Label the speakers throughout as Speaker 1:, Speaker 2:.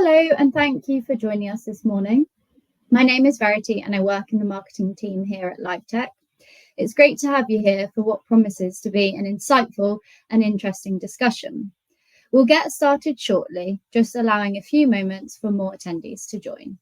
Speaker 1: Hello, and thank you for joining us this morning. My name is Verity and I work in the marketing team here at LiveTech. It's great to have you here for what promises to be an insightful and interesting discussion. We'll get started shortly, just allowing a few moments for more attendees to join.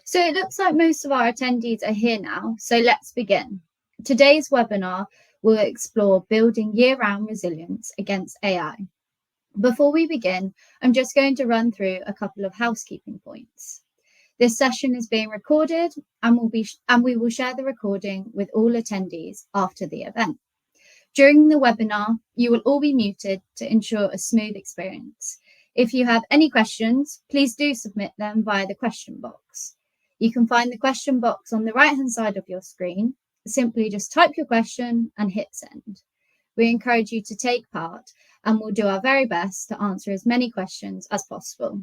Speaker 1: So it looks like most of our attendees are here now, so let's begin. Today's webinar will explore building year-round resilience against AI. Before we begin, I'm just going to run through a couple of housekeeping points. This session is being recorded and we will share the recording with all attendees after the event. During the webinar, you will all be muted to ensure a smooth experience. If you have any questions, please do submit them via the question box. You can find the question box on the right-hand side of your screen. Simply just type your question and hit send. We encourage you to take part and we'll do our very best to answer as many questions as possible.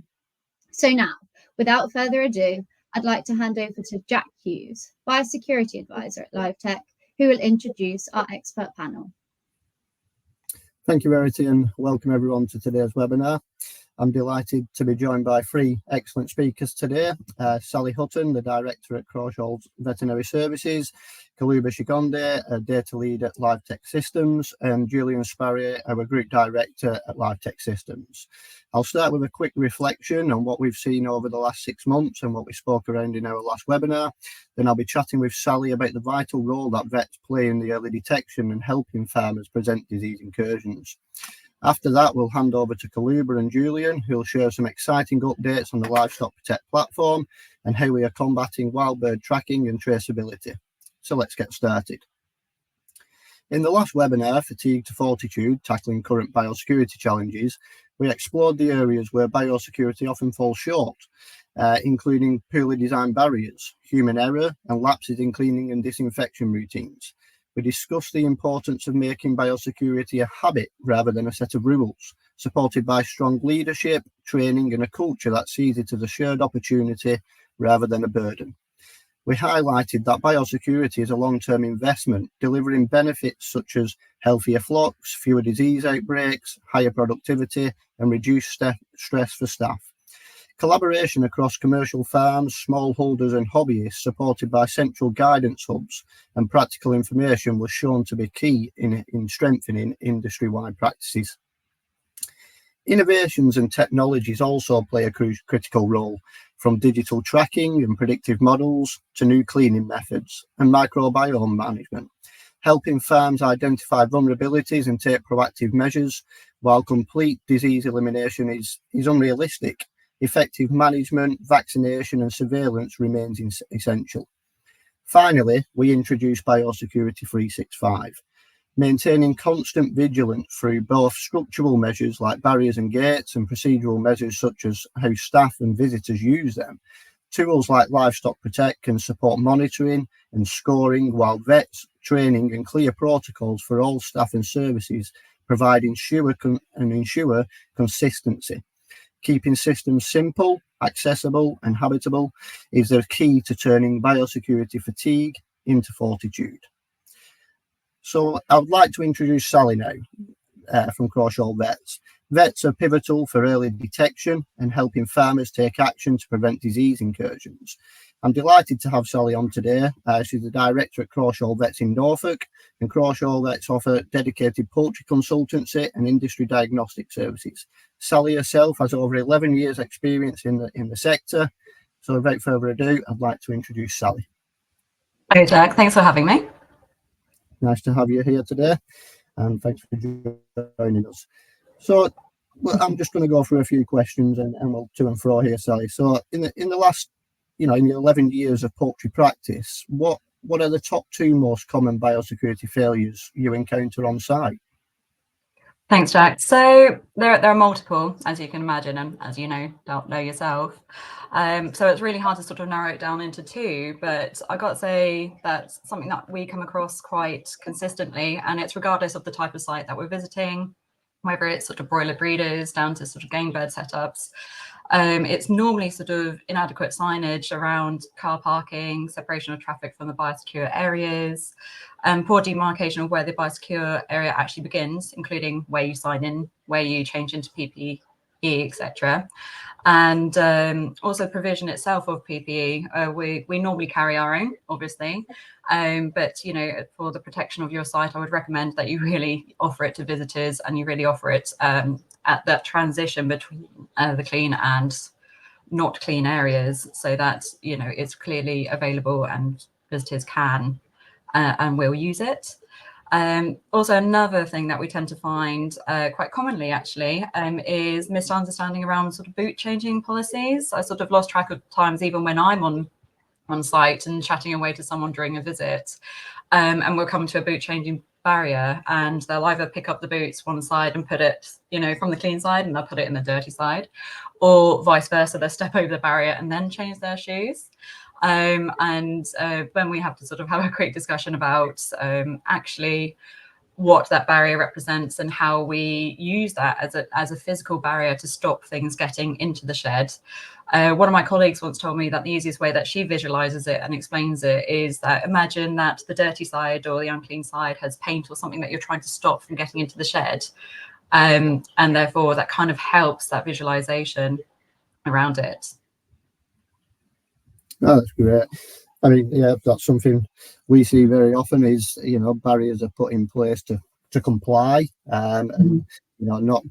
Speaker 1: So now, without further ado, I'd like to hand over to Jack Hughes, Biosecurity Advisor at LiveTech, who will introduce our expert panel.
Speaker 2: Thank you, Verity, and welcome everyone to today's webinar. I'm delighted to be joined by three excellent speakers today. Sally Hutton, the Director at Crawshaw Veterinary Services, Kaluba Shigonde, a Data Lead at LiveTech Systems, and Julian Sparrier, our Group Director at LiveTech Systems. I'll start with a quick reflection on what we've seen over the last 6 months and what we spoke around in our last webinar. Then I'll be chatting with Sally about the vital role that vets play in the early detection and helping farmers prevent disease incursions. After that, we'll hand over to Kaluba and Julian, who will share some exciting updates on the Livestock Protect platform and how we are combating wild bird tracking and traceability. So let's get started. In the last webinar, Fatigue to Fortitude, tackling current biosecurity challenges, we explored the areas where biosecurity often falls short, including poorly designed barriers, human error, and lapses in cleaning and disinfection routines. We discussed the importance of making biosecurity a habit rather than a set of rules, supported by strong leadership, training, and a culture that sees it as a shared opportunity rather than a burden. We highlighted that biosecurity is a long-term investment, delivering benefits such as healthier flocks, fewer disease outbreaks, higher productivity, and reduced stress for staff. Collaboration across commercial farms, smallholders and hobbyists, supported by central guidance hubs and practical information, was shown to be key in strengthening industry-wide practices. Innovations and technologies also play a critical role, from digital tracking and predictive models to new cleaning methods and microbiome management, helping farms identify vulnerabilities and take proactive measures. While complete disease elimination is unrealistic, effective management, vaccination and surveillance remains essential. Finally, we introduced Biosecurity 365, maintaining constant vigilance through both structural measures like barriers and gates and procedural measures such as how staff and visitors use them. Tools like Livestock Protect can support monitoring and scoring, while vets training and clear protocols for all staff and services provide ensure consistency. Keeping systems simple, accessible and habitable is the key to turning biosecurity fatigue into fortitude. So I would like to introduce Sally now from Crawshaw Vets. Vets are pivotal for early detection and helping farmers take action to prevent disease incursions. I'm delighted to have Sally on today. She's the Director at Crawshaw Vets in Norfolk, and Crawshaw Vets offer dedicated poultry consultancy and industry diagnostic services. Sally herself has over 11 years experience in the sector. So without further ado, I'd like to introduce Sally.
Speaker 3: Hi Jack, thanks for having me.
Speaker 2: Nice to have you here today, and thanks for joining us. So I'm just going to go through a few questions and we'll to and fro here, Sally. So in the last, in your 11 years of poultry practice, what what are the top 2 most common biosecurity failures you encounter on site?
Speaker 3: Thanks, Jack. So there are multiple, as you can imagine, and as you don't know yourself. So it's really hard to sort of narrow it down into 2, but I got to say that's something that we come across quite consistently, and it's regardless of the type of site that we're visiting, whether it's sort of broiler breeders down to sort of game bird setups. It's normally sort of inadequate signage around car parking, separation of traffic from the biosecure areas, poor demarcation of where the biosecure area actually begins, including where you sign in, where you change into PPE, etc. And also provision itself of PPE. We normally carry our own, obviously, but for the protection of your site, I would recommend that you really offer it to visitors, and you really offer it at that transition between the clean and not clean areas, so that it's clearly available and visitors can and will use it. Also, another thing that we tend to find quite commonly actually is misunderstanding around sort of boot changing policies. I sort of lost track of times even when I'm on site and chatting away to someone during a visit, and we'll come to a boot changing barrier, and they'll either pick up the boots one side and put it from the clean side, and they'll put it in the dirty side, or vice versa, they'll step over the barrier and then change their shoes. And when we have to sort of have a quick discussion about actually what that barrier represents and how we use that as a physical barrier to stop things getting into the shed. One of my colleagues once told me that the easiest way that she visualizes it and explains it is that imagine that the dirty side or the unclean side has paint or something that you're trying to stop from getting into the shed. And therefore that kind of helps that visualization around it.
Speaker 2: Oh, that's great. I mean, yeah, that's something we see very often is, barriers are put in place to comply, and, not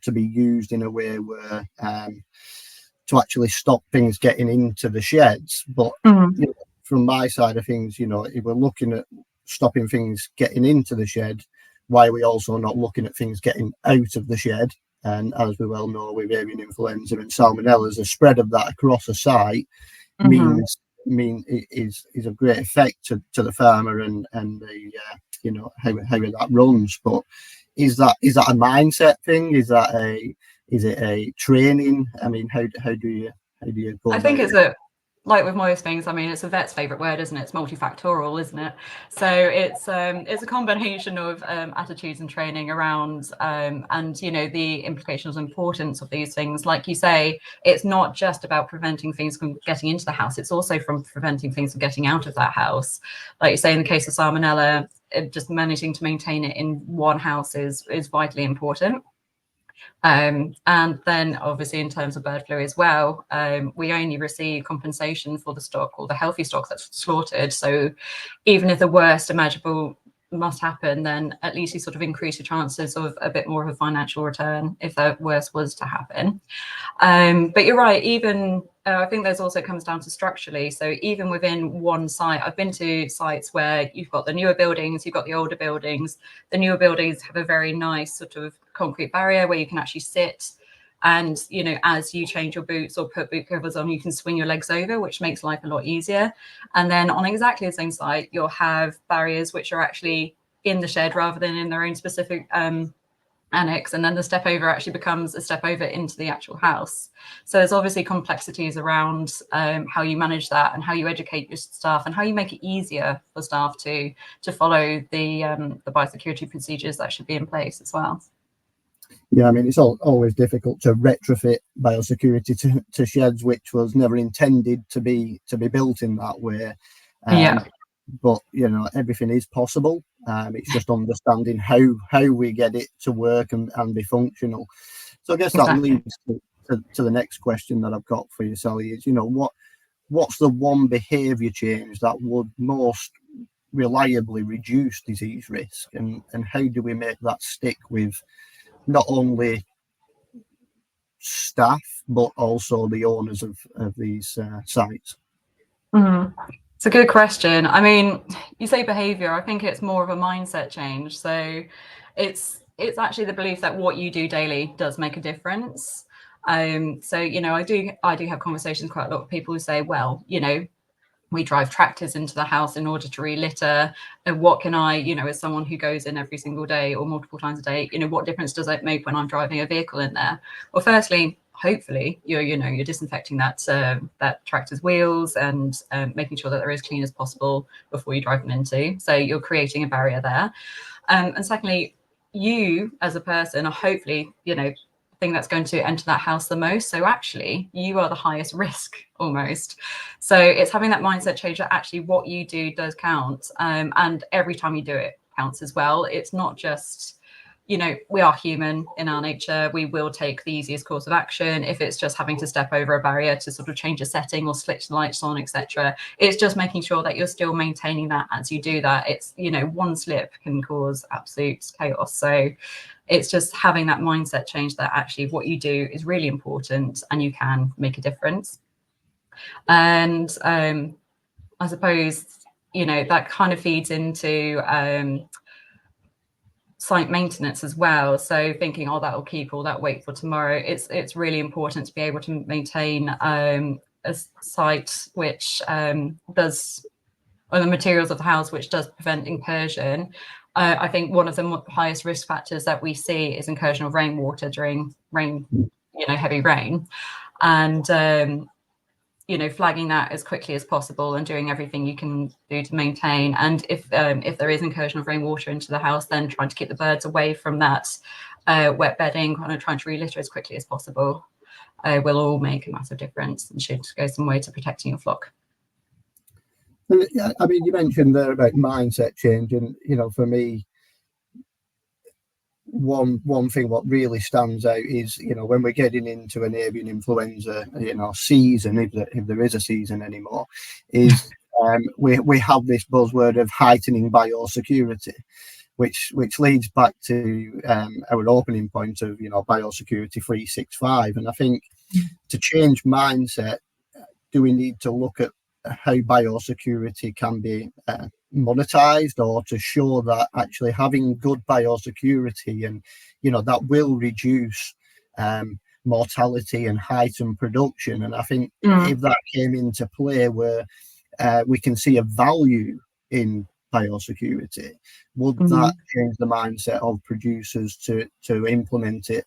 Speaker 2: to be used in a way where to actually stop things getting into the sheds. But from my side of things, if we're looking at stopping things getting into the shed, why are we also not looking at things getting out of the shed? And as we well know, with avian influenza and salmonella, the spread of that across a site is a great effect to the farmer and the how that runs. But is that a mindset thing? Is it a training? I mean, how do you go?
Speaker 3: I think it's like with most things, I mean, it's a vet's favorite word, isn't it? It's multifactorial, isn't it? So it's a combination of attitudes and training around and the implications and importance of these things. Like you say, it's not just about preventing things from getting into the house, it's also from preventing things from getting out of that house. Like you say, in the case of salmonella, just managing to maintain it in one house is vitally important. And then obviously in terms of bird flu as well, we only receive compensation for the stock or the healthy stock that's slaughtered. So even if the worst imaginable must happen, then at least you sort of increase your chances of a bit more of a financial return if the worst was to happen. But you're right, even I think there's also comes down to structurally. So even within one site, I've been to sites where you've got the newer buildings, you've got the older buildings. The newer buildings have a very nice sort of concrete barrier where you can actually sit. And, as you change your boots or put boot covers on, you can swing your legs over, which makes life a lot easier. And then on exactly the same site, you'll have barriers which are actually in the shed rather than in their own specific annex, and then the step over actually becomes a step over into the actual house. So there's obviously complexities around how you manage that and how you educate your staff and how you make it easier for staff to follow the biosecurity procedures that should be in place as well.
Speaker 2: Yeah, I mean, it's always difficult to retrofit biosecurity to sheds which was never intended to be built in that way. But everything is possible. It's just understanding how we get it to work and be functional. So I guess that leads to the next question that I've got for you, Sally, is what's the one behaviour change that would most reliably reduce disease risk, and how do we make that stick with not only staff but also the owners of these sites?
Speaker 3: It's a good question. I mean, you say behavior, I think it's more of a mindset change. So it's actually the belief that what you do daily does make a difference. So I do have conversations quite a lot with people who say, well, we drive tractors into the house in order to relitter. And what can I, as someone who goes in every single day or multiple times a day, what difference does it make when I'm driving a vehicle in there? Well, firstly, hopefully you're disinfecting that tractor's wheels and making sure that they're as clean as possible before you drive them into. So you're creating a barrier there. And secondly, you as a person are hopefully, thing that's going to enter that house the most. So actually you are the highest risk almost. So it's having that mindset change that actually what you do does count. And every time you do it counts as well. It's not just, we are human in our nature. We will take the easiest course of action. If it's just having to step over a barrier to sort of change a setting or switch the lights on, etc., it's just making sure that you're still maintaining that as you do that. It's, one slip can cause absolute chaos. So it's just having that mindset change that actually what you do is really important and you can make a difference. And I suppose, that kind of feeds into site maintenance as well. So thinking, that will keep all that weight for tomorrow. It's really important to be able to maintain a site which does, or the materials of the house which does prevent incursion. I think one of the highest risk factors that we see is incursion of rainwater during heavy rain, and flagging that as quickly as possible and doing everything you can do to maintain. And if there is incursion of rainwater into the house, then trying to keep the birds away from that wet bedding, kind of trying to relitter as quickly as possible, will all make a massive difference and should go some way to protecting your flock.
Speaker 2: I mean, you mentioned there about mindset change, and for me, one thing what really stands out is when we're getting into an avian influenza season, if there is a season anymore, is we have this buzzword of heightening biosecurity, which leads back to our opening point of biosecurity 365. And I think to change mindset, do we need to look at how biosecurity can be monetized, or to show that actually having good biosecurity and that will reduce mortality and heighten production? And I think if that came into play where we can see a value in biosecurity, would that change the mindset of producers to implement it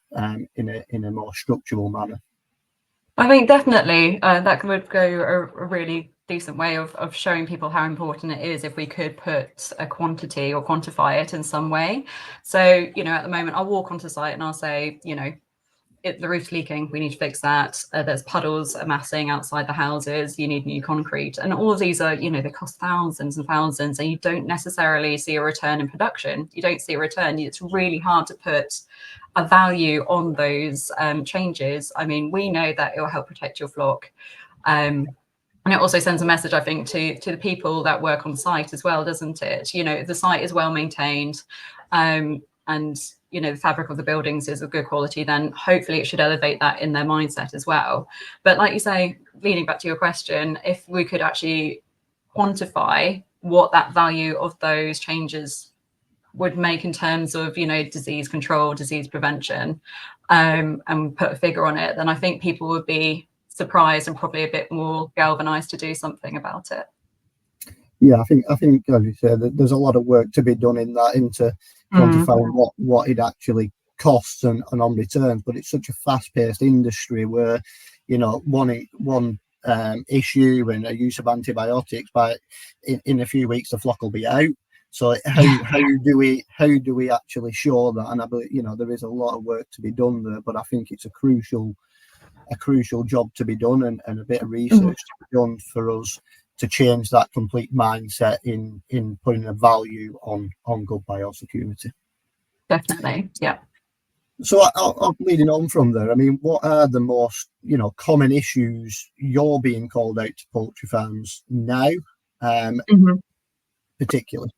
Speaker 2: in a more structural manner?
Speaker 3: I think definitely that would go a really decent way of showing people how important it is if we could put a quantity or quantify it in some way. So, at the moment I'll walk onto site and I'll say, the roof's leaking, we need to fix that. There's puddles amassing outside the houses, you need new concrete. And all of these are, they cost thousands and thousands, and you don't necessarily see a return in production. You don't see a return. It's really hard to put a value on those changes. I mean, we know that it will help protect your flock. And it also sends a message, I think, to the people that work on site as well, doesn't it? If the site is well maintained, and the fabric of the buildings is of good quality, then hopefully it should elevate that in their mindset as well. But like you say, leading back to your question, if we could actually quantify what that value of those changes would make in terms of disease control, disease prevention, and put a figure on it, then I think people would be surprised and probably a bit more galvanized to do something about it.
Speaker 2: Yeah, I think as you said, there's a lot of work to be done in that, into quantifying what it actually costs and on returns. But it's such a fast-paced industry where one issue and a use of antibiotics, but in a few weeks the flock will be out. So how do we actually show that? And I believe there is a lot of work to be done there, but I think it's a crucial job to be done, and a bit of research to be done for us to change that complete mindset in putting a value on good biosecurity.
Speaker 3: Definitely, yeah.
Speaker 2: So I'm leading on from there. I mean, what are the most common issues you're being called out to poultry farms now, particularly?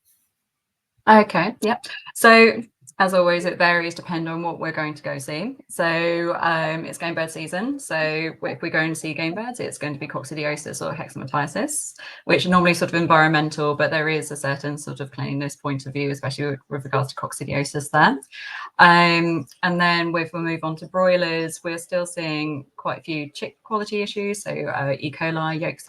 Speaker 3: Okay, yeah. So as always, it varies depending on what we're going to go see. So it's game bird season. So if we go and see game birds, it's going to be coccidiosis or hexamatiasis, which are normally sort of environmental, but there is a certain sort of cleanliness point of view, especially with regards to coccidiosis there. And then if we move on to broilers, we're still seeing quite a few chick quality issues. So E. coli, yolk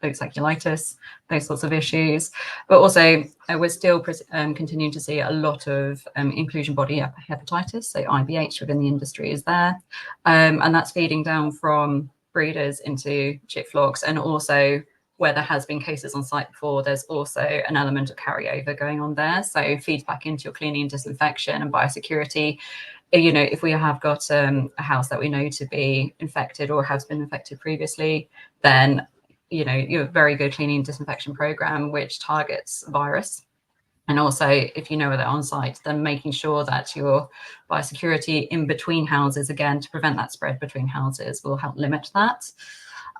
Speaker 3: loxaculitis, those sorts of issues. But also we're still continuing to see a lot of inclusion body hepatitis, so IBH within the industry is there, and that's feeding down from breeders into chick flocks, and also where there has been cases on site before, there's also an element of carryover going on there. So feeds back into your cleaning and disinfection and biosecurity. You know, if we have got a house that we know to be infected or has been infected previously, then, you know, you have a very good cleaning and disinfection program which targets virus. And also, if you know where they're on site, then making sure that your biosecurity in between houses, again, to prevent that spread between houses, will help limit that.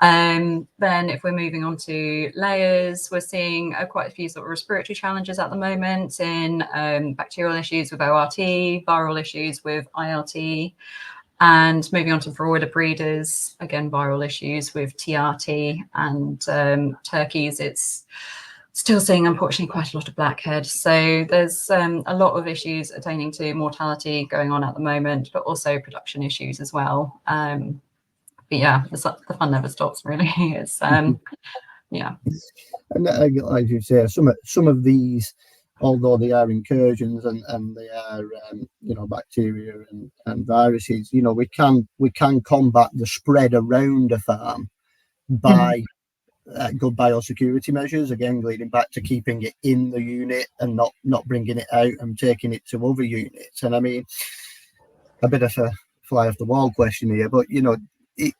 Speaker 3: Then if we're moving on to layers, we're seeing quite a few sort of respiratory challenges at the moment in bacterial issues with ORT, viral issues with ILT, and moving on to broader breeders, again, viral issues with TRT, and turkeys, it's still seeing, unfortunately, quite a lot of blackhead. So there's a lot of issues attaining to mortality going on at the moment, but also production issues as well. But yeah, the fun never stops, really. It's yeah.
Speaker 2: And like you say, some of these, although they are incursions and they are you know, bacteria and viruses, you know, we can combat the spread around a farm by good biosecurity measures, again leading back to keeping it in the unit and not bringing it out and taking it to other units. And I mean, a bit of a fly off the wall question here, but you know,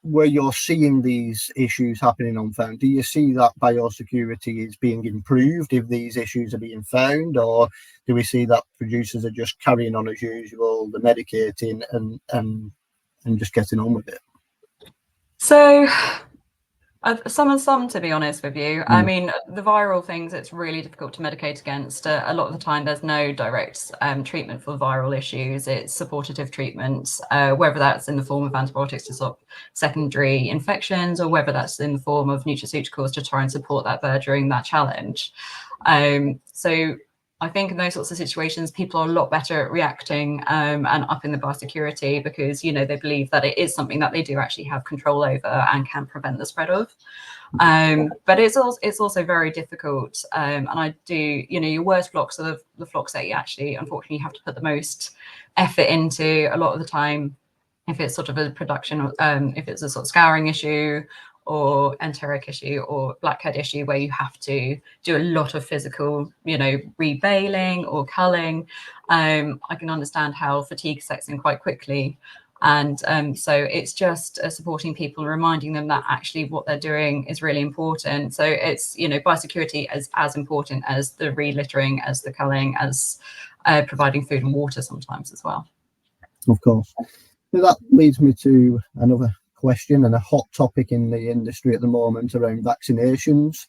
Speaker 2: where you're seeing these issues happening on farm, do you see that biosecurity is being improved if these issues are being found, or do we see that producers are just carrying on as usual, the medicating and just getting on with it?
Speaker 3: So some and some, to be honest with you. I mean, the viral things, it's really difficult to medicate against. A lot of the time, there's no direct treatment for viral issues. It's supportive treatment, whether that's in the form of antibiotics to stop secondary infections, or whether that's in the form of nutraceuticals to try and support that bird during that challenge. So I think in those sorts of situations, people are a lot better at reacting and upping the biosecurity, because, you know, they believe that it is something that they do actually have control over and can prevent the spread of. But it's also very difficult. And I do, you know, your worst flocks are the flocks that you actually, unfortunately, have to put the most effort into a lot of the time. If it's sort of a production, if it's a sort of scouring issue, or enteric issue, or blackhead issue, where you have to do a lot of physical, you know, rebailing or culling, I can understand how fatigue sets in quite quickly. And so it's just supporting people, reminding them that actually what they're doing is really important. So it's, you know, biosecurity is as important as the relittering, as the culling, as providing food and water sometimes as well.
Speaker 2: Of course. So that leads me to another question and a hot topic in the industry at the moment around vaccinations,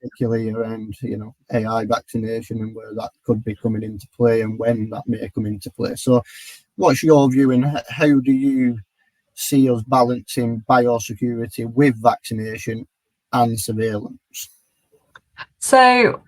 Speaker 2: particularly around, you know, AI vaccination and where that could be coming into play and when that may come into play. So what's your view, and how do you see us balancing biosecurity with vaccination and surveillance?
Speaker 3: So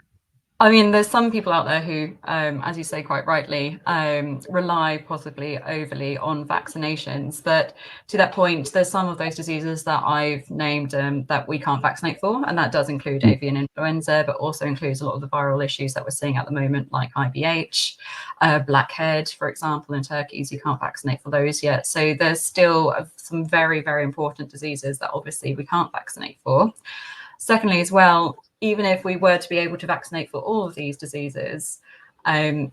Speaker 3: I mean, there's some people out there who, as you say quite rightly, rely possibly overly on vaccinations. But to that point, there's some of those diseases that I've named that we can't vaccinate for. And that does include avian influenza, but also includes a lot of the viral issues that we're seeing at the moment, like IBH, blackhead, for example, in turkeys. You can't vaccinate for those yet. So there's still some very, very important diseases that obviously we can't vaccinate for. Secondly, as well, even if we were to be able to vaccinate for all of these diseases, you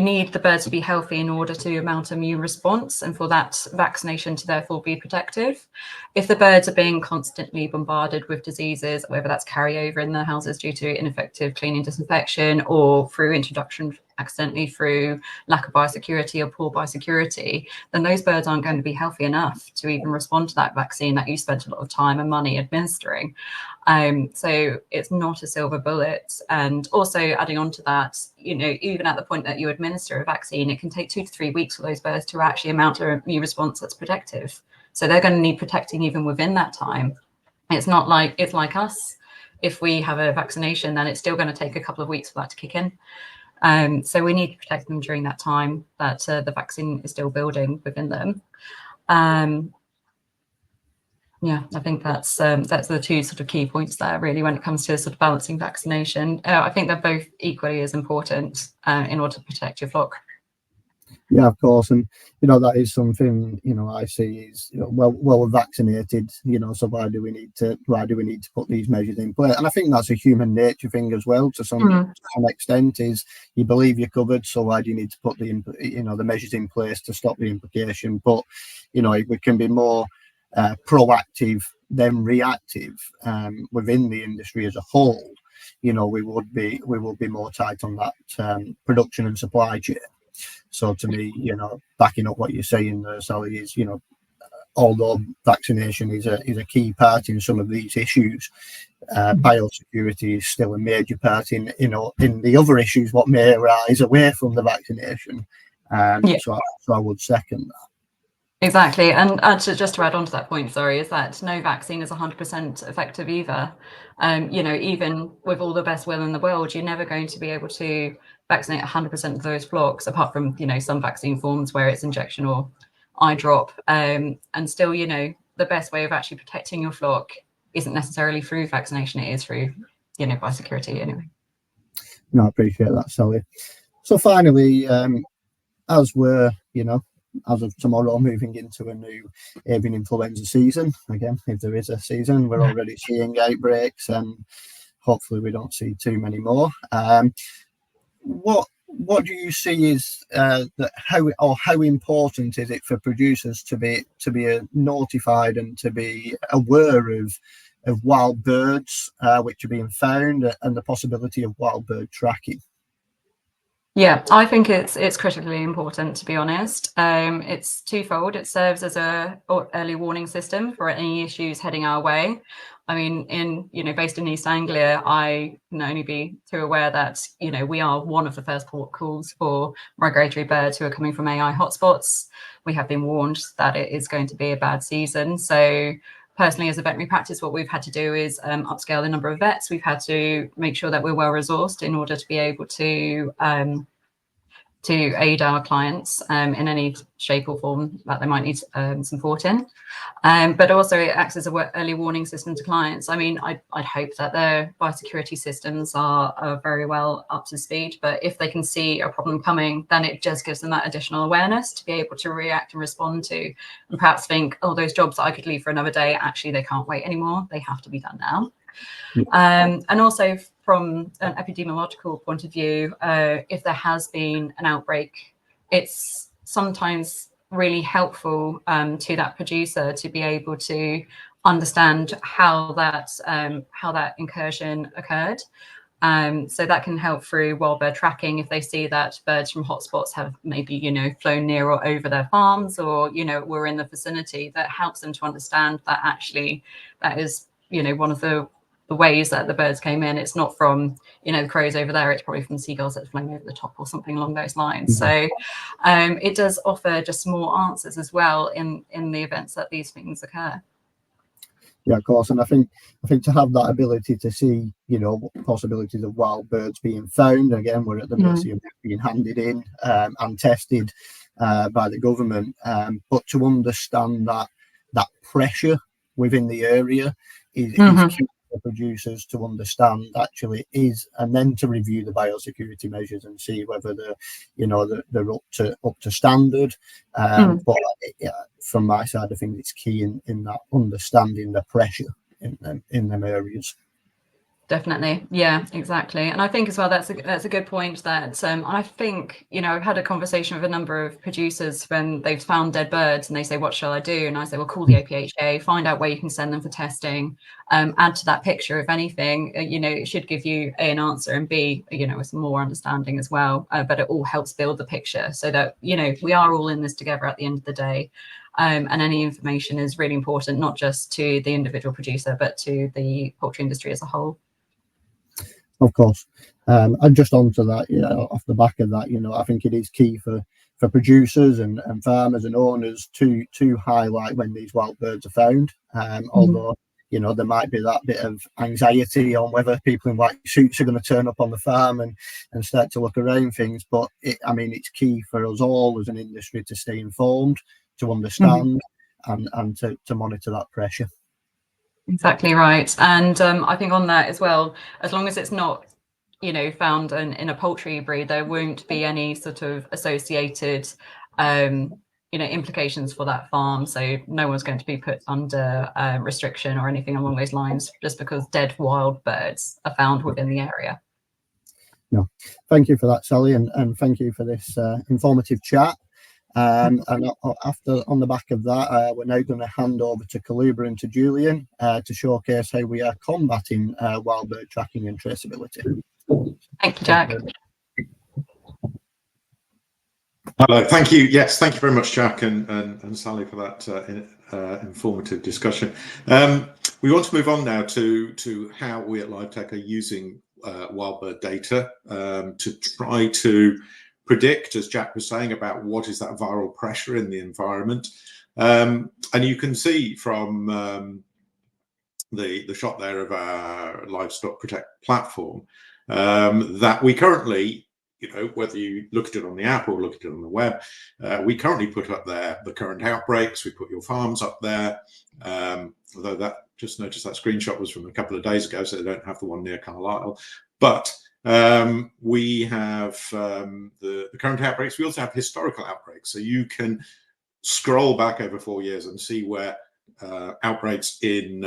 Speaker 3: need the bird to be healthy in order to mount immune response, and for that vaccination to therefore be protective. If the birds are being constantly bombarded with diseases, whether that's carryover in their houses due to ineffective cleaning disinfection, or through introduction accidentally through lack of biosecurity or poor biosecurity, then those birds aren't going to be healthy enough to even respond to that vaccine that you spent a lot of time and money administering. So it's not a silver bullet. And also adding on to that, you know, even at the point that you administer a vaccine, it can take 2 to 3 weeks for those birds to actually mount an immune response that's protective. So they're going to need protecting even within that time. It's not like, it's like us. If we have a vaccination, then it's still going to take a couple of weeks for that to kick in. So we need to protect them during that time that the vaccine is still building within them. Yeah, I think that's the two sort of key points there, really, when it comes to sort of balancing vaccination. I think they're both equally as important in order to protect your flock.
Speaker 2: Yeah, of course, and that is something I see is well we're vaccinated, so why do we need to put these measures in place? And I think that's a human nature thing as well to some extent. Is you believe you're covered, so why do you need to put the measures in place to stop the implication? But if we can be more proactive than reactive within the industry as a whole, we will be more tight on that production and supply chain. So to me, backing up what you're saying there, Sally, is although vaccination is a key part in some of these issues, biosecurity is still a major part in the other issues what may arise away from the vaccination. So I would second that.
Speaker 3: Exactly, and just to add on to that point, is that no vaccine is 100% effective either. Even with all the best will in the world, you're never going to be able to vaccinate 100% of those flocks, apart from some vaccine forms where it's injection or eye drop. And still, the best way of actually protecting your flock isn't necessarily through vaccination; it is through biosecurity anyway.
Speaker 2: No, I appreciate that, Sally. So finally, as we're as of tomorrow, moving into a new avian influenza season. Again, if there is a season, we're already seeing outbreaks, and hopefully we don't see too many more. What do you see is how important is it for producers to be notified and to be aware of wild birds which are being found, and the possibility of wild bird tracking?
Speaker 3: Yeah, I think it's critically important, to be honest. It's twofold. It serves as a early warning system for any issues heading our way. I mean, based in East Anglia, I can only be too aware that we are one of the first port calls for migratory birds who are coming from AI hotspots. We have been warned that it is going to be a bad season. So personally, as a veterinary practice, what we've had to do is upscale the number of vets. We've had to make sure that we're well resourced in order to be able to aid our clients in any shape or form that they might need support in. But also it acts as an early warning system to clients. I mean, I'd hope that their biosecurity systems are very well up to speed, but if they can see a problem coming, then it just gives them that additional awareness to be able to react and respond to, and perhaps think, oh, those jobs that I could leave for another day, actually, they can't wait anymore. They have to be done now. And also from an epidemiological point of view, if there has been an outbreak, it's sometimes really helpful to that producer to be able to understand how that incursion occurred. So that can help through wild bird tracking if they see that birds from hotspots have maybe flown near or over their farms, or were in the vicinity. That helps them to understand that actually that is one of the ways that the birds came in. It's not from the crows over there, it's probably from seagulls that flying over the top or something along those lines. So it does offer just more answers as well in the events that these things occur.
Speaker 2: Yeah, of course, and I think to have that ability to see, possibilities of wild birds being found. Again, we're at the mercy of being handed in and tested by the government, but to understand that pressure within the area is key for producers to understand actually is, and then to review the biosecurity measures and see whether they're up to standard. But from my side, I think it's key in that understanding the pressure in them areas.
Speaker 3: Definitely, yeah, exactly. And I think as well that's a good point. That I think I've had a conversation with a number of producers when they've found dead birds and they say, what shall I do? And I say, well, call the APHA, find out where you can send them for testing, add to that picture. If anything, it should give you A, an answer, and B, some more understanding as well. But it all helps build the picture so that we are all in this together at the end of the day. And any information is really important, not just to the individual producer, but to the poultry industry as a whole.
Speaker 2: Of course, and just onto that, off the back of that, I think it is key for producers and farmers and owners to highlight when these wild birds are found. Although there might be that bit of anxiety on whether people in white suits are going to turn up on the farm and start to look around things. But it's key for us all as an industry to stay informed, to understand, and to monitor that pressure.
Speaker 3: Exactly right. And I think on that as well, as long as it's not, you know, found in a poultry breed, there won't be any sort of associated, you know, implications for that farm. So no one's going to be put under restriction or anything along those lines just because dead wild birds are found within the area.
Speaker 2: No, thank you for that, Sally, and thank you for this informative chat. And after, on the back of that, we're now going to hand over to Kaluba and to Julian to showcase how we are combating wild bird tracking and traceability.
Speaker 3: Thank you, Jack.
Speaker 4: Hello, thank you. Yes, thank you very much, Jack and Sally, for that informative discussion. We want to move on now to how we at LiveTech are using wild bird data to try to predict, as Jack was saying, about what is that viral pressure in the environment. And you can see from the shot there of our Livestock Protect platform that we currently, you know, whether you look at it on the app or look at it on the web, we currently put up there the current outbreaks. We put your farms up there, although that, just noticed that screenshot was from a couple of days ago, so they don't have the one near Carlisle. But we have the current outbreaks. We also have historical outbreaks, so you can scroll back over 4 years and see where outbreaks in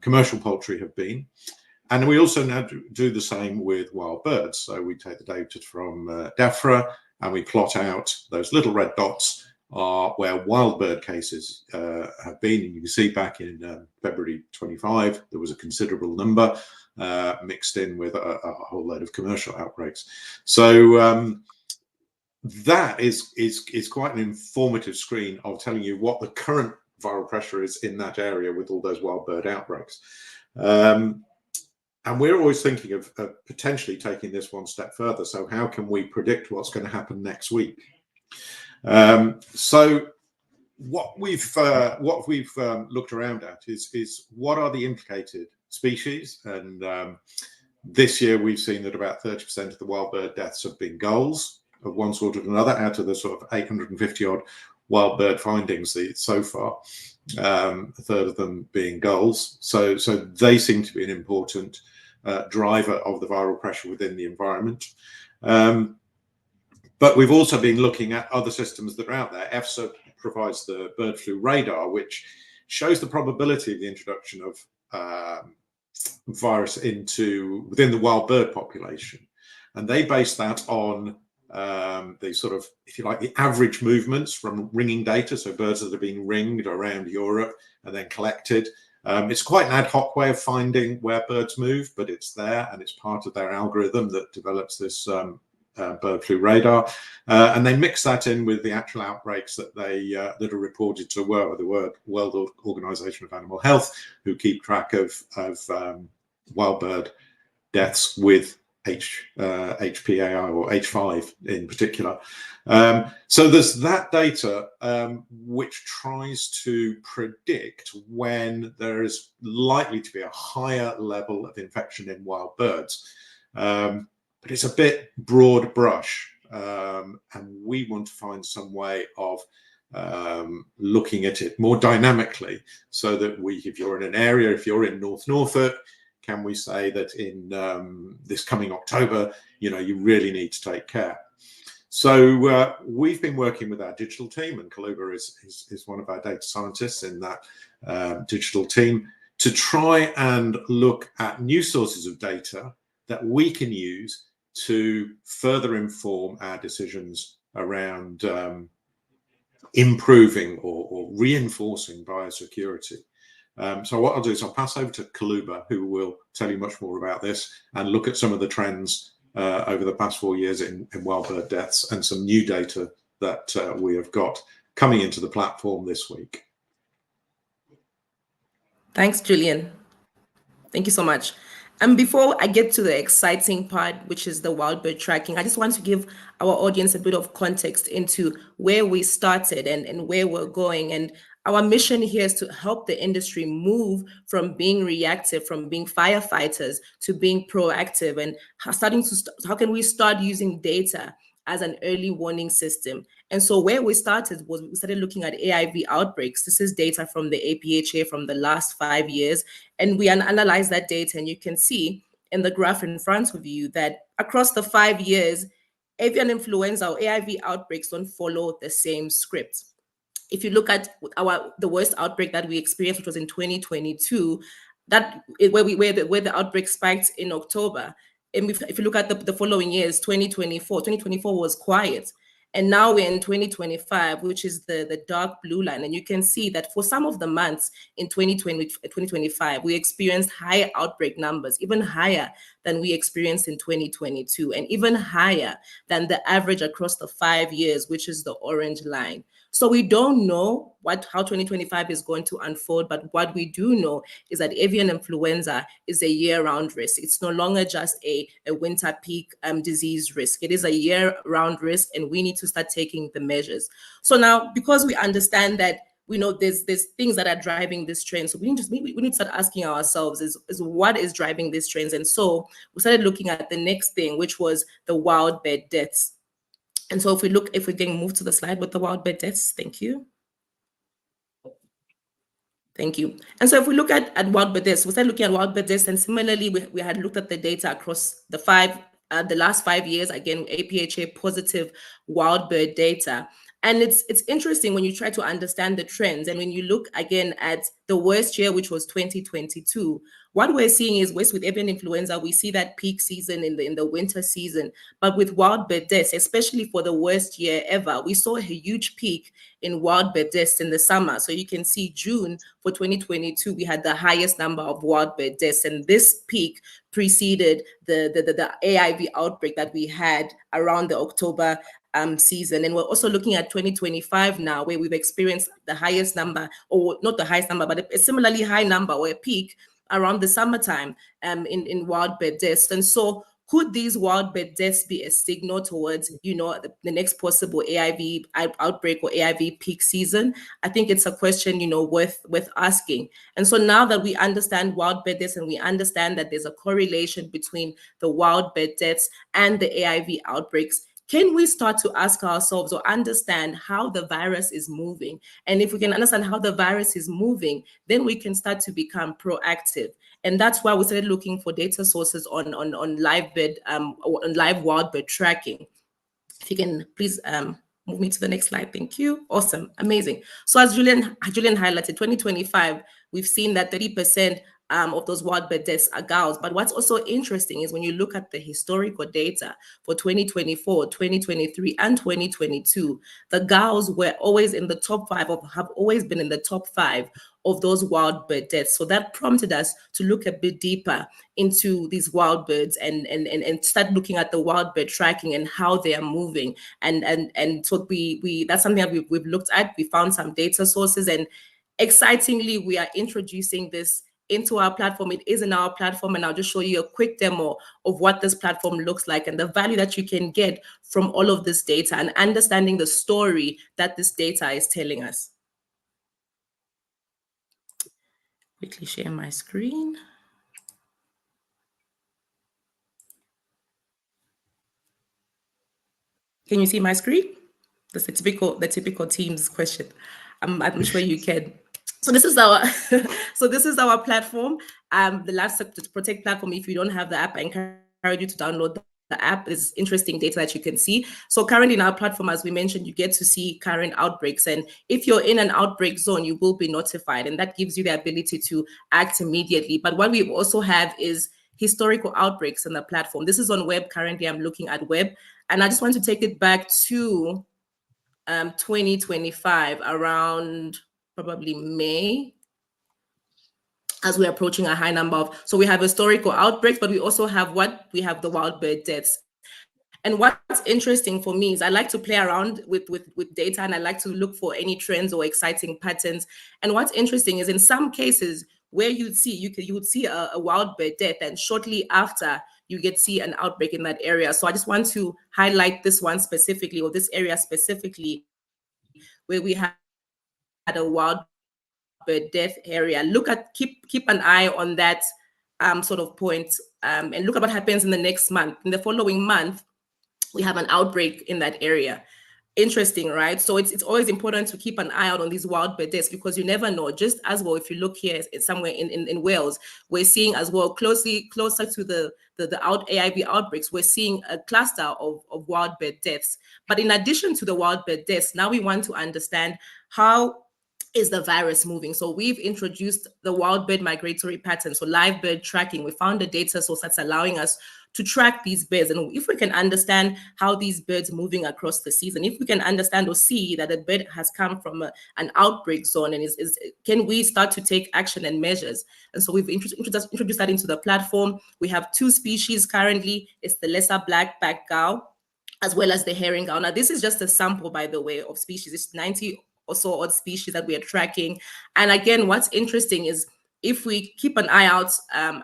Speaker 4: commercial poultry have been. And we also now do the same with wild birds. So we take the data from DEFRA and we plot out those little red dots are where wild bird cases have been. And you can see back in February 25, there was a considerable number mixed in with a whole load of commercial outbreaks. So that is quite an informative screen of telling you what the current viral pressure is in that area with all those wild bird outbreaks. And we're always thinking of potentially taking this one step further. So how can we predict what's going to happen next week? So what we've looked around at is what are the implicated species? And this year we've seen that about 30% of the wild bird deaths have been gulls of one sort or another, out of the sort of 850 odd wild bird findings so far, a third of them being gulls. So they seem to be an important driver of the viral pressure within the environment. But we've also been looking at other systems that are out there. EFSA provides the bird flu radar, which shows the probability of the introduction of virus within the wild bird population. And they base that on the sort of, if you like, the average movements from ringing data. So birds that are being ringed around Europe and then collected. It's quite an ad hoc way of finding where birds move, but it's there and it's part of their algorithm that develops this bird flu radar. And they mix that in with the actual outbreaks that that are reported to the World Organization of Animal Health, who keep track of wild bird deaths with HPAI or H5 in particular. So there's that data which tries to predict when there is likely to be a higher level of infection in wild birds. But it's a bit broad brush, and we want to find some way of looking at it more dynamically, so that if you're in an area, if you're in North Norfolk, can we say that in this coming October, you really need to take care? So we've been working with our digital team, and Kaluba is one of our data scientists in that digital team, to try and look at new sources of data that we can use to further inform our decisions around improving or reinforcing biosecurity. So what I'll do is I'll pass over to Kaluba, who will tell you much more about this and look at some of the trends over the past 4 years in wild bird deaths and some new data that we have got coming into the platform this week.
Speaker 5: Thanks, Julian. Thank you so much. And before I get to the exciting part, which is the wild bird tracking, I just want to give our audience a bit of context into where we started and where we're going. And our mission here is to help the industry move from being reactive, from being firefighters, to being proactive, and how can we start using data as an early warning system And so where we started was we started looking at AIV outbreaks. This is data from the APHA from the last 5 years. And we analyzed that data, and you can see in the graph in front of you that across the 5 years, avian influenza or AIV outbreaks don't follow the same script. If you look at the worst outbreak that we experienced, which was in 2022, where the outbreak spiked in October. And if you look at the following years, 2024 was quiet. And now we're in 2025, which is the dark blue line. And you can see that for some of the months in 2025, we experienced higher outbreak numbers, even higher than we experienced in 2022, and even higher than the average across the 5 years, which is the orange line. So we don't know how 2025 is going to unfold, but what we do know is that avian influenza is a year-round risk. It's no longer just a winter peak disease risk. It is a year-round risk, and we need to start taking the measures. So now, because we understand that, we know there's things that are driving this trend, so we need to start asking ourselves is what is driving these trends. And so we started looking at the next thing, which was the wild bird deaths. And so if we can move to the slide with the wild bird deaths, thank you. Thank you. And so if we look at wild bird deaths, we started looking at wild bird deaths, and similarly, we had looked at the data across the last 5 years, again, APHA positive wild bird data. And it's interesting when you try to understand the trends, and when you look again at the worst year, which was 2022, what we're seeing is with avian influenza, we see that peak season in the winter season. But with wild bird deaths, especially for the worst year ever, we saw a huge peak in wild bird deaths in the summer. So you can see June for 2022, we had the highest number of wild bird deaths, and this peak preceded the AIV outbreak that we had around the October season. And we're also looking at 2025 now, where we've experienced the highest number, or not the highest number, but a similarly high number or a peak around the summertime in wild bird deaths. And so could these wild bird deaths be a signal towards, the next possible AIV outbreak or AIV peak season? I think it's a question, worth asking. And so now that we understand wild bird deaths, and we understand that there's a correlation between the wild bird deaths and the AIV outbreaks, can we start to ask ourselves or understand how the virus is moving? And if we can understand how the virus is moving, then we can start to become proactive. And that's why we started looking for data sources on live wild bird tracking. If you can please move me to the next slide. Thank you. Awesome. Amazing. So as Julian highlighted, 2025, we've seen that 30% of those wild bird deaths are gulls. But what's also interesting is when you look at the historical data for 2024, 2023, and 2022, the gulls were always in the top 5, or have always been in the top 5 of those wild bird deaths. So that prompted us to look a bit deeper into these wild birds and start looking at the wild bird tracking and how they are moving. And so we that's something that we've looked at. We found some data sources, and excitingly, we are introducing this into our platform. It is in our platform, and I'll just show you a quick demo of what this platform looks like and the value that you can get from all of this data and understanding the story that this data is telling us. Quickly share my screen. Can you see my screen? That's the typical Teams question. I'm sure you can. So this is our platform, the Life Sector Protect platform. If you don't have the app, I encourage you to download the app. Is interesting data that you can see. So currently in our platform, as we mentioned, you get to see current outbreaks, and if you're in an outbreak zone, you will be notified, and that gives you the ability to act immediately. But what we also have is historical outbreaks in the platform. This is on web. Currently, I'm looking at web, and I just want to take it back to 2025, around probably May, as we're approaching a high number of, so we have historical outbreaks, but we also have the wild bird deaths. And what's interesting for me is I like to play around with data, and I like to look for any trends or exciting patterns. And what's interesting is in some cases where you would see a wild bird death, and shortly after you see an outbreak in that area. So I just want to highlight this one specifically, or this area specifically, where we had a wild bird death area. Keep an eye on that sort of point, and look at what happens in the next month. In the following month, we have an outbreak in that area. interesting, right? So it's always important to keep an eye out on these wild bird deaths, because you never know. Just as well, if you look here, it's somewhere in Wales, we're seeing as well closer to the AIV outbreaks, we're seeing a cluster of wild bird deaths. But in addition to the wild bird deaths, now we want to understand how is the virus moving. So we've introduced the wild bird migratory pattern, so live bird tracking. We found a data source that's allowing us to track these birds. And if we can understand how these birds are moving across the season, if we can understand or see that a bird has come from an outbreak zone, and can we start to take action and measures? And so we've introduced that into the platform. We have 2 species currently. It's the lesser black-backed gull, as well as the herring gull. Now, this is just a sample, by the way, of species. It's 90 or so odd species that we are tracking. And again, what's interesting is if we keep an eye out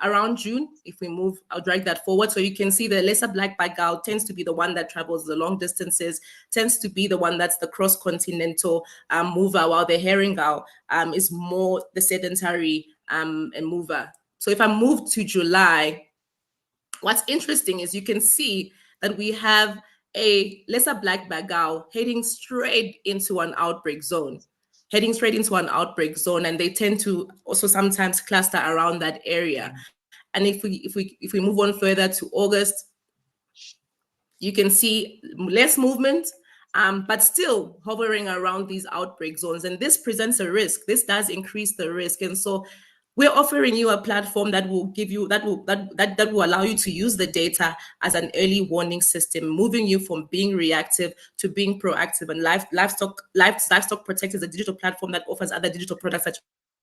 Speaker 5: around June, if we move, I'll drag that forward. So you can see the lesser black-backed gull tends to be the one that travels the long distances, tends to be the one that's the cross-continental mover, while the herring gull is more the sedentary mover. So if I move to July, what's interesting is you can see that we have a lesser black-backed gull heading straight into an outbreak zone. And they tend to also sometimes cluster around that area. And if we move on further to August, you can see less movement, but still hovering around these outbreak zones. And this presents a risk. This does increase the risk. And so we're offering you a platform that will give you that will allow you to use the data as an early warning system, moving you from being reactive to being proactive. And Livestock Protect is a digital platform that offers other digital products that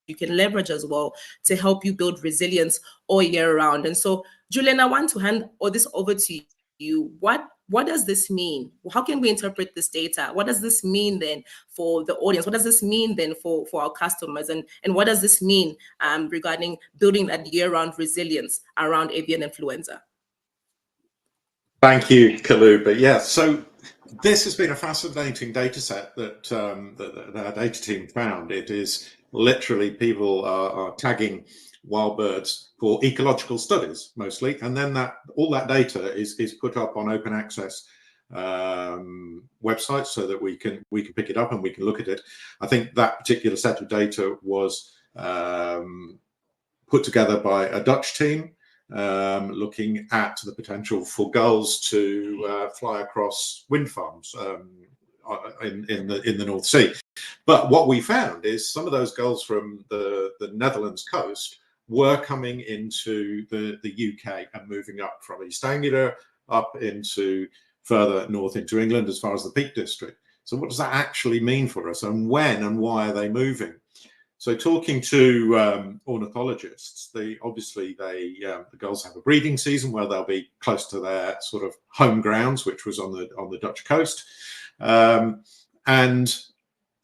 Speaker 5: you can leverage as well to help you build resilience all year round. And so, Julian, I want to hand all this over to you. What does this mean? How can we interpret this data? What does this mean then for the audience? What does this mean then for our customers? And what does this mean regarding building that year-round resilience around avian influenza?
Speaker 4: Thank you, Kaluba. Yeah, so this has been a fascinating data set that our data team found. It is literally people are tagging wild birds for ecological studies mostly, and then all that data is put up on open access websites so that we can pick it up and we can look at it. I think that particular set of data was put together by a Dutch team looking at the potential for gulls to fly across wind farms in the North Sea. But what we found is some of those gulls from the Netherlands coast were coming into the UK and moving up from East Anglia up into further north into England as far as the Peak District. So what does that actually mean for us, and when and why are they moving? So talking to ornithologists, the gulls have a breeding season where they'll be close to their sort of home grounds, which was on the Dutch coast, and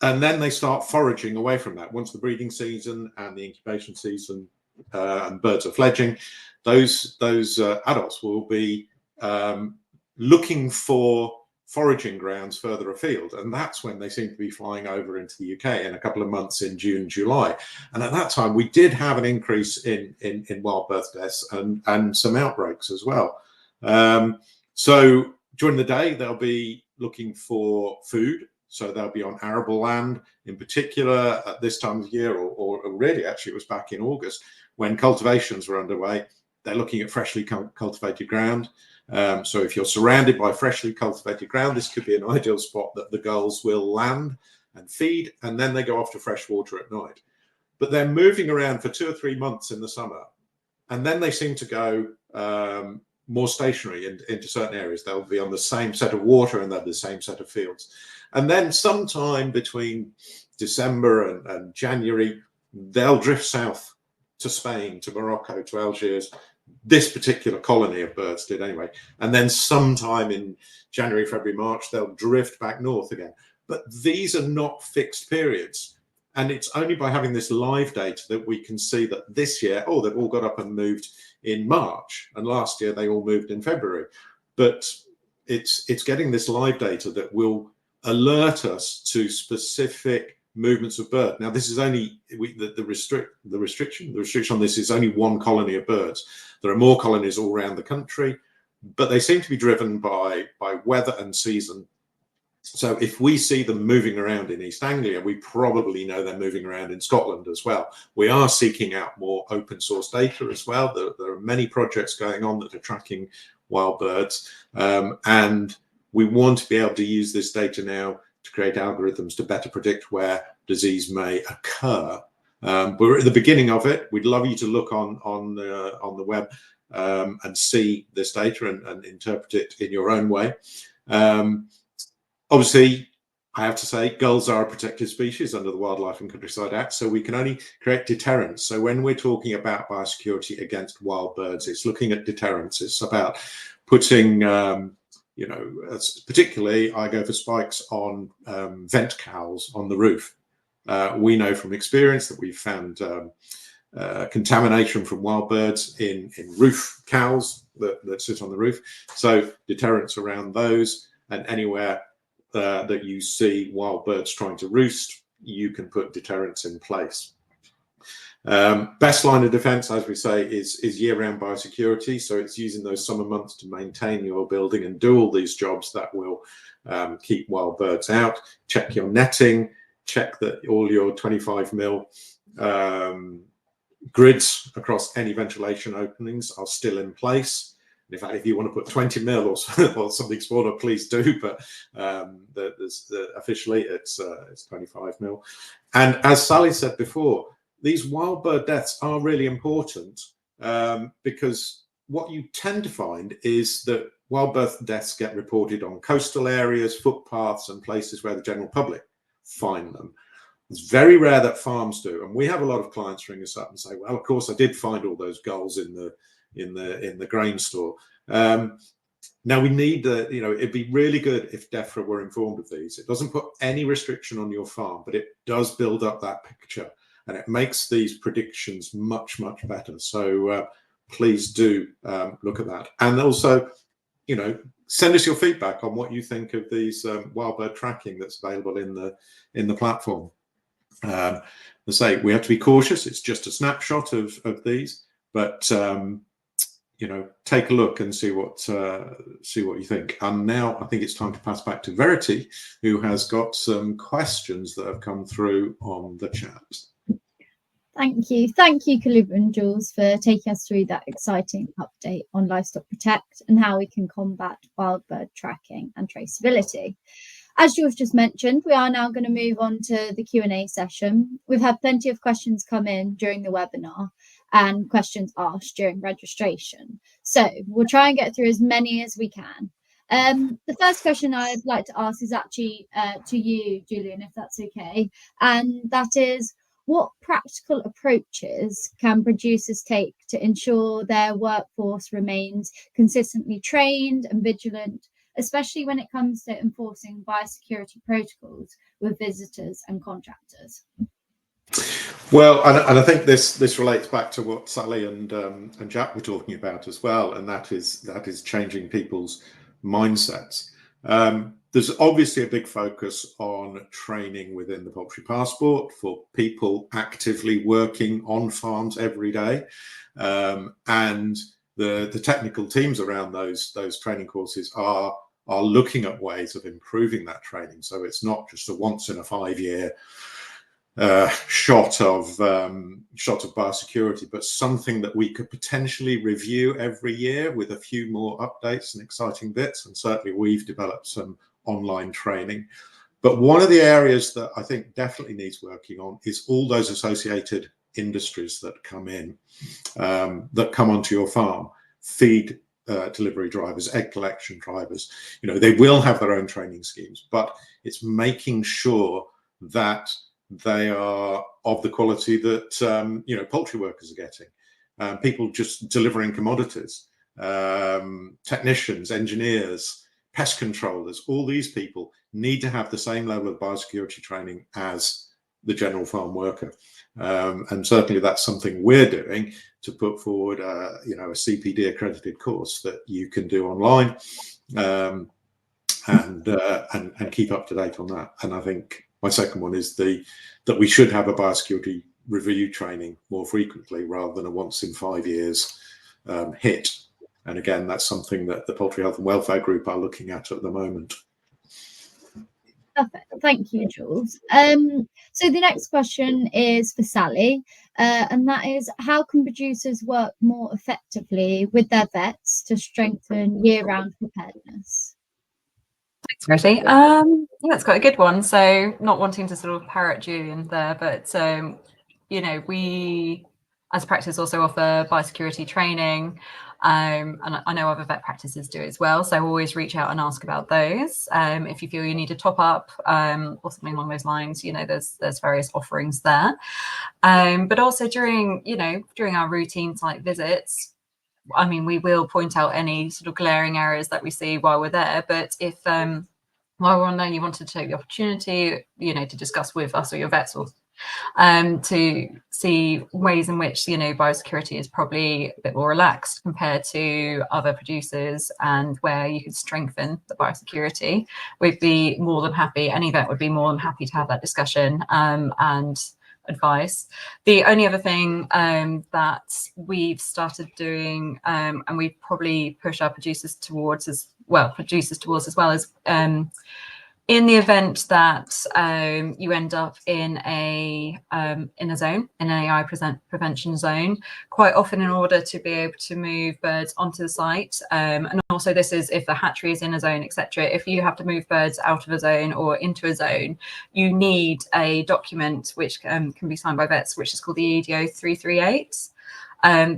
Speaker 4: then they start foraging away from that. Once the breeding season and the incubation season and birds are fledging, those adults will be looking for foraging grounds further afield, and that's when they seem to be flying over into the UK in a couple of months in June, July. And at that time, we did have an increase in wild bird deaths and some outbreaks as well. So during the day, they'll be looking for food. So they'll be on arable land, in particular at this time of year, or really actually it was back in August when cultivations were underway. They're looking at freshly cultivated ground. So if you're surrounded by freshly cultivated ground, this could be an ideal spot that the gulls will land and feed, and then they go off to fresh water at night. But they're moving around for 2 or 3 months in the summer, and then they seem to go more stationary into certain areas. They'll be on the same set of water and they'll be the same set of fields. And then sometime between December and January, they'll drift south to Spain, to Morocco, to Algiers. This particular colony of birds did anyway. And then sometime in January, February, March, they'll drift back north again. But these are not fixed periods. And it's only by having this live data that we can see that this year, they've all got up and moved in March. And last year, they all moved in February. But it's getting this live data that will alert us to specific movements of bird. Now, this is only the restriction on this is only one colony of birds. There are more colonies all around the country, but they seem to be driven by weather and season. So if we see them moving around in East Anglia, we probably know they're moving around in Scotland as well. We are seeking out more open source data as well. There are many projects going on that are tracking wild birds, and we want to be able to use this data now to create algorithms to better predict where disease may occur. But we're at the beginning of it. We'd love you to look on the web and see this data and interpret it in your own way. Obviously, I have to say, gulls are a protected species under the Wildlife and Countryside Act, so we can only create deterrence. So when we're talking about biosecurity against wild birds, it's looking at deterrence. It's about putting, you know, particularly I go for spikes on vent cowls on the roof. We know from experience that we've found contamination from wild birds in roof cowls that sit on the roof. So deterrence around those, and anywhere that you see wild birds trying to roost, you can put deterrence in place. Best line of defense, as we say, is year-round biosecurity. So it's using those summer months to maintain your building and do all these jobs that will keep wild birds out. Check your netting, check that all your 25 mil grids across any ventilation openings are still in place. In fact, if you want to put 20 mil or something smaller, please do. But officially, it's 25 mil. And as Sally said before, these wild bird deaths are really important because what you tend to find is that wild bird deaths get reported on coastal areas, footpaths, and places where the general public find them. It's very rare that farms do. And we have a lot of clients ring us up and say, well, of course, I did find all those gulls in the grain store. Now we need you know, it'd be really good if DEFRA were informed of these. It doesn't put any restriction on your farm, but it does build up that picture, and it makes these predictions much, much better. So please do look at that. And also, you know, send us your feedback on what you think of these wild bird tracking that's available in the platform. As I say, we have to be cautious. It's just a snapshot of these, but you know, take a look and see what you think. And now I think it's time to pass back to Verity, who has got some questions that have come through on the chat.
Speaker 1: Thank you, Kaluba and Jules, for taking us through that exciting update on Livestock Protect and how we can combat wild bird tracking and traceability. As Jules just mentioned, we are now going to move on to the Q&A session. We've had plenty of questions come in during the webinar and questions asked during registration. So we'll try and get through as many as we can. The first question I'd like to ask is actually to you, Julian, if that's okay. And that is, what practical approaches can producers take to ensure their workforce remains consistently trained and vigilant, especially when it comes to enforcing biosecurity protocols with visitors and contractors?
Speaker 4: Well, and I think this relates back to what Sally and Jack were talking about as well, and that is changing people's mindsets. There's obviously a big focus on training within the poultry passport for people actively working on farms every day, and the technical teams around those training courses are looking at ways of improving that training. So it's not just a once in a 5-year shot of biosecurity, but something that we could potentially review every year with a few more updates and exciting bits. And certainly we've developed some online training. But one of the areas that I think definitely needs working on is all those associated industries that come in, that come onto your farm: feed delivery drivers, egg collection drivers. You know, they will have their own training schemes, but it's making sure that they are of the quality that you know, poultry workers are getting. People just delivering commodities, technicians, engineers, pest controllers, all these people need to have the same level of biosecurity training as the general farm worker. And certainly that's something we're doing to put forward you know, a CPD accredited course that you can do online, and keep up to date on that. And I think my second one is that we should have a biosecurity review training more frequently rather than a once in 5 years hit. And again, that's something that the Poultry Health and Welfare Group are looking at the moment.
Speaker 1: Perfect. Thank you, Jules. So the next question is for Sally, and that is, how can producers work more effectively with their vets to strengthen year-round preparedness?
Speaker 3: Thanks, Rosie. Yeah, it's quite a good one. So not wanting to sort of parrot you in there, but you know, we as a practice also offer biosecurity training. And I know other vet practices do as well. So always reach out and ask about those. If you feel you need a top up or something along those lines, you know, there's various offerings there. But also during our routine site visits, I mean, we will point out any sort of glaring areas that we see while we're there. But if while we're on there, you want to take the opportunity, you know, to discuss with us or your vets or to see ways in which, you know, biosecurity is probably a bit more relaxed compared to other producers and where you could strengthen the biosecurity, we'd be more than happy, any vet would be more than happy to have that discussion and advice. The only other thing that we've started doing and we probably push our producers towards as well is in the event that you end up in a zone, in an AI prevention zone, quite often in order to be able to move birds onto the site, and also this is if the hatchery is in a zone, etc. If you have to move birds out of a zone or into a zone, you need a document which can be signed by vets, which is called the EDO 338.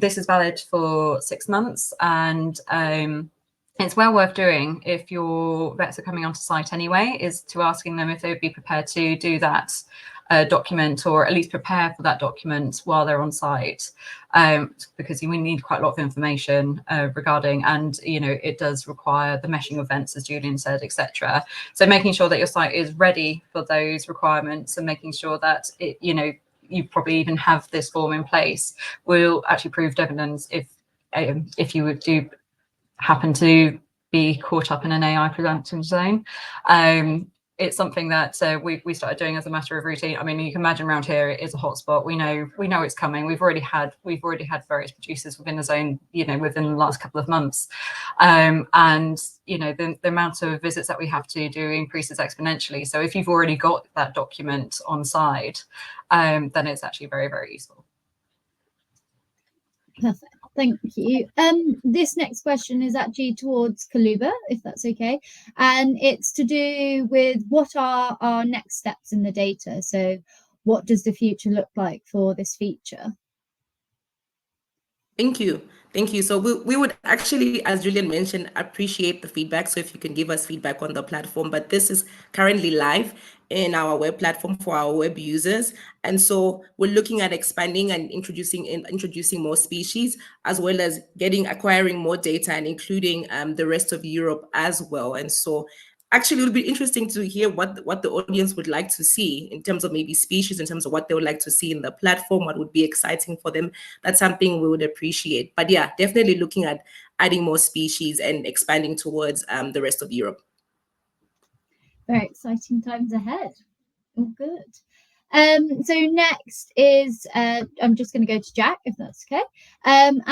Speaker 3: This is valid for 6 months, and it's well worth doing if your vets are coming onto site anyway, is to asking them if they would be prepared to do that document, or at least prepare for that document while they're on site, because we need quite a lot of information regarding, and you know, it does require the meshing of vents, as Julian said, etc. So making sure that your site is ready for those requirements and making sure that it, you know, you probably even have this form in place will actually prove dividends if you would do happen to be caught up in an AI prevention zone. It's something that we started doing as a matter of routine. I mean, you can imagine around here it is a hotspot. We know it's coming. We've already had various producers within the zone, you know, within the last couple of months, and you know, the amount of visits that we have to do increases exponentially. So if you've already got that document on site, then it's actually very, very useful.
Speaker 1: Perfect. Thank you. This next question is actually towards Kaluba, if that's okay. And it's to do with what are our next steps in the data. So what does the future look like for this feature?
Speaker 5: Thank you. Thank you. So we would actually, as Julian mentioned, appreciate the feedback. So if you can give us feedback on the platform, but this is currently live in our web platform for our web users. And so we're looking at expanding and introducing more species, as well as acquiring more data and including the rest of Europe as well. And so actually, it would be interesting to hear what the audience would like to see in terms of maybe species, in terms of what they would like to see in the platform, what would be exciting for them. That's something we would appreciate. But yeah, definitely looking at adding more species and expanding towards the rest of Europe.
Speaker 1: Very exciting times ahead. All good. So next is, I'm just going to go to Jack, if that's okay. And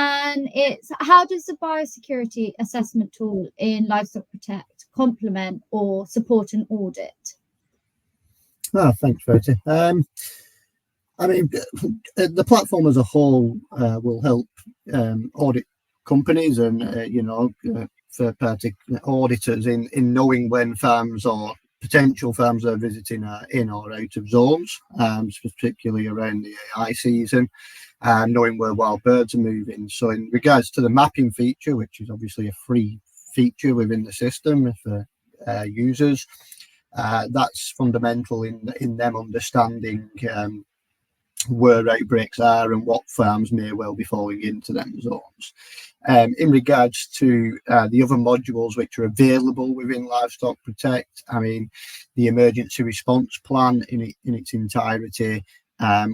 Speaker 1: it's, how does the biosecurity assessment tool in Livestock Protect complement or support an audit?
Speaker 2: Oh, thanks, Verity. I mean, the platform as a whole will help audit companies and, you know, third-party auditors in knowing when farms or potential farms are visiting in or out of zones, particularly around the AI season, knowing where wild birds are moving. So in regards to the mapping feature, which is obviously a free feature within the system for users, that's fundamental in them understanding where outbreaks are and what farms may well be falling into them zones. In regards to the other modules which are available within Livestock Protect, I mean, the emergency response plan in its entirety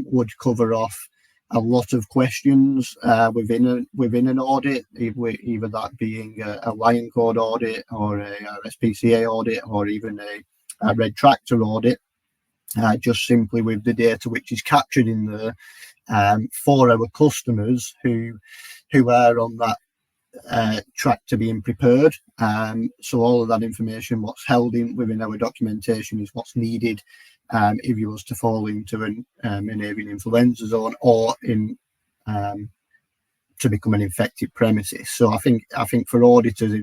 Speaker 2: would cover off a lot of questions within an audit, either that being a Lion Code audit or a RSPCA audit or even a Red Tractor audit. Just simply with the data which is captured in there for our customers who are on that track to being prepared. So all of that information, what's held in within our documentation, is what's needed if you was to fall into an avian influenza zone or in to become an infected premises. So I think for auditors,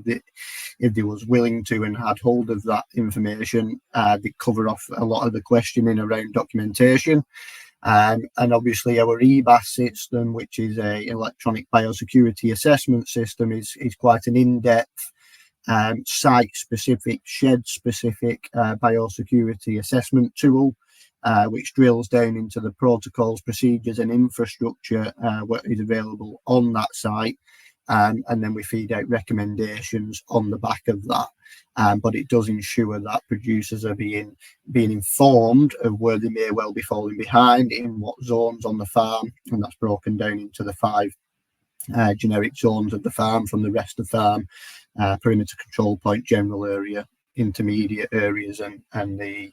Speaker 2: if they was willing to and had hold of that information, they cover off a lot of the questioning around documentation. And obviously our EBAS system, which is a electronic biosecurity assessment system, is quite an in-depth site-specific, shed-specific biosecurity assessment tool, which drills down into the protocols, procedures and infrastructure what is available on that site. And then we feed out recommendations on the back of that. But it does ensure that producers are being informed of where they may well be falling behind, in what zones on the farm, and that's broken down into the 5 generic zones of the farm, from the rest of farm, perimeter control point, general area, intermediate areas, and the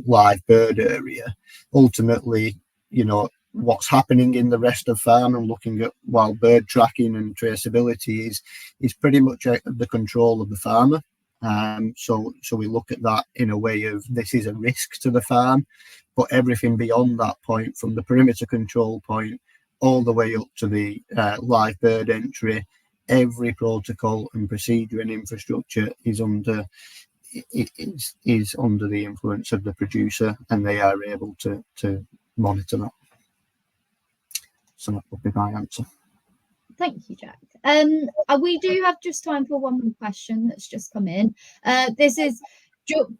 Speaker 2: live bird area. Ultimately, what's happening in the rest of farm and looking at wild bird tracking and traceability is pretty much out of the control of the farmer. So we look at that in a way of, this is a risk to the farm, but everything beyond that point, from the perimeter control point all the way up to the live bird entry, every protocol and procedure and infrastructure is under the influence of the producer, and they are able to monitor that. So that would be my answer.
Speaker 1: Thank you, Jack. We do have just time for one more question that's just come in. This is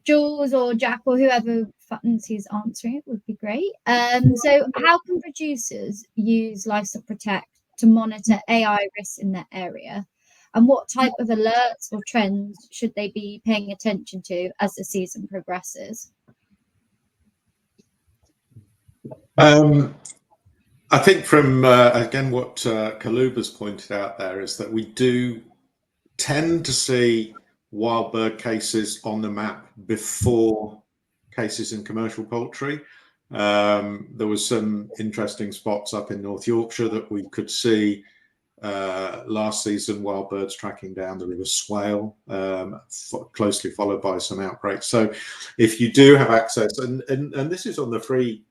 Speaker 1: Jules or Jack or whoever fancies answering it would be great. So how can producers use Livestock Protect to monitor AI risks in their area? And what type of alerts or trends should they be paying attention to as the season progresses?
Speaker 4: I think from, again, what Kaluba's pointed out there is that we do tend to see wild bird cases on the map before cases in commercial poultry. There was some interesting spots up in North Yorkshire that we could see last season, wild birds tracking down the River Swale, closely followed by some outbreaks. So if you do have access, and this is on the free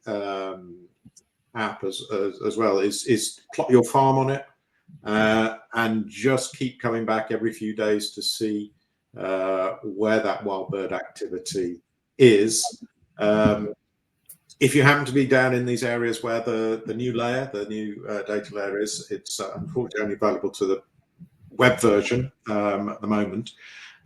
Speaker 4: app as well, is plot your farm on it and just keep coming back every few days to see where that wild bird activity is. If you happen to be down in these areas where the new layer, the new data layer is, it's unfortunately only available to the web version at the moment,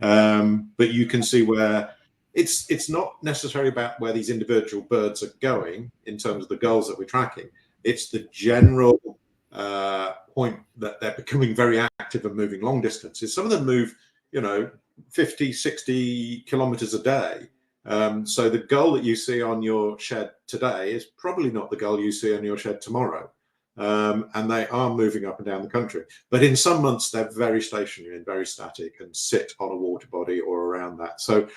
Speaker 4: but you can see where it's not necessarily about where these individual birds are going in terms of the goals that we're tracking. It's the general point that they're becoming very active and moving long distances. Some of them move, 50, 60 kilometers a day. So the goal that you see on your shed today is probably not the goal you see on your shed tomorrow. And they are moving up and down the country. But in some months, they're very stationary and very static and sit on a water body or around that. So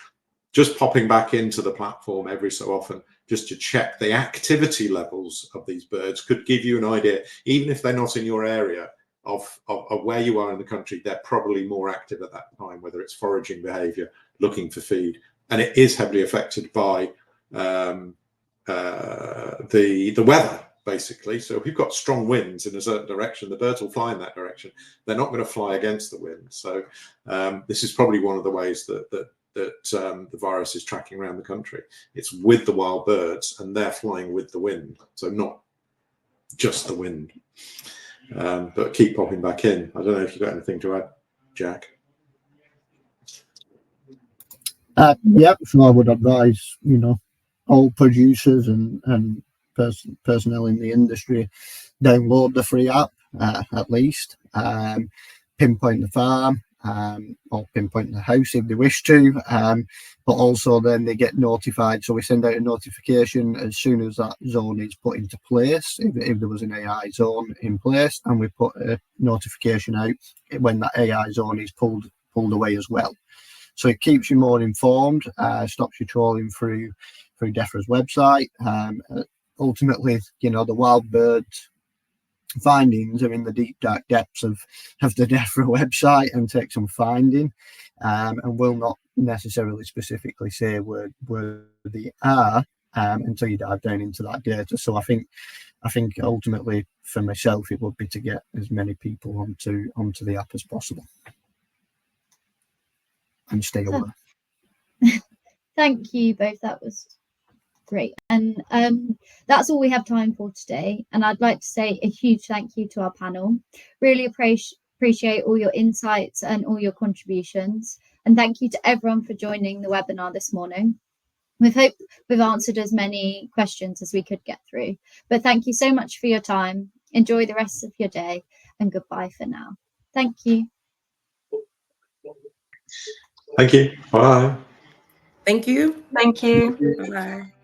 Speaker 4: just popping back into the platform every so often, just to check the activity levels of these birds, could give you an idea, even if they're not in your area, of where you are in the country. They're probably more active at that time, whether it's foraging behavior, looking for feed. And it is heavily affected by the weather, basically. So if you've got strong winds in a certain direction, the birds will fly in that direction. They're not going to fly against the wind. So this is probably one of the ways that the virus is tracking around the country. It's with the wild birds, and they're flying with the wind. So not just the wind. But keep popping back in. I don't know if you've got anything to add, Jack.
Speaker 2: Yeah, so I would advise, all producers and personnel in the industry, download the free app, at least, pinpoint the farm, or pinpoint the house if they wish to, but also then they get notified. So we send out a notification as soon as that zone is put into place, if there was an AI zone in place, and we put a notification out when that AI zone is pulled away as well. So it keeps you more informed, stops you trawling through DEFRA's website. Ultimately, the wild bird findings are in the deep dark depths of the DEFRA website and take some finding, and will not necessarily specifically say where they are until you dive down into that data. So I think ultimately for myself it would be to get as many people onto the app as possible and stay aware.
Speaker 1: Thank you both. That was great. And that's all we have time for today. And I'd like to say a huge thank you to our panel. Really appreciate all your insights and all your contributions. And thank you to everyone for joining the webinar this morning. We hope we've answered as many questions as we could get through. But thank you so much for your time. Enjoy the rest of your day, and goodbye for now. Thank you.
Speaker 4: Thank you. Bye.
Speaker 5: Thank you.
Speaker 3: Thank you.
Speaker 5: Bye-bye.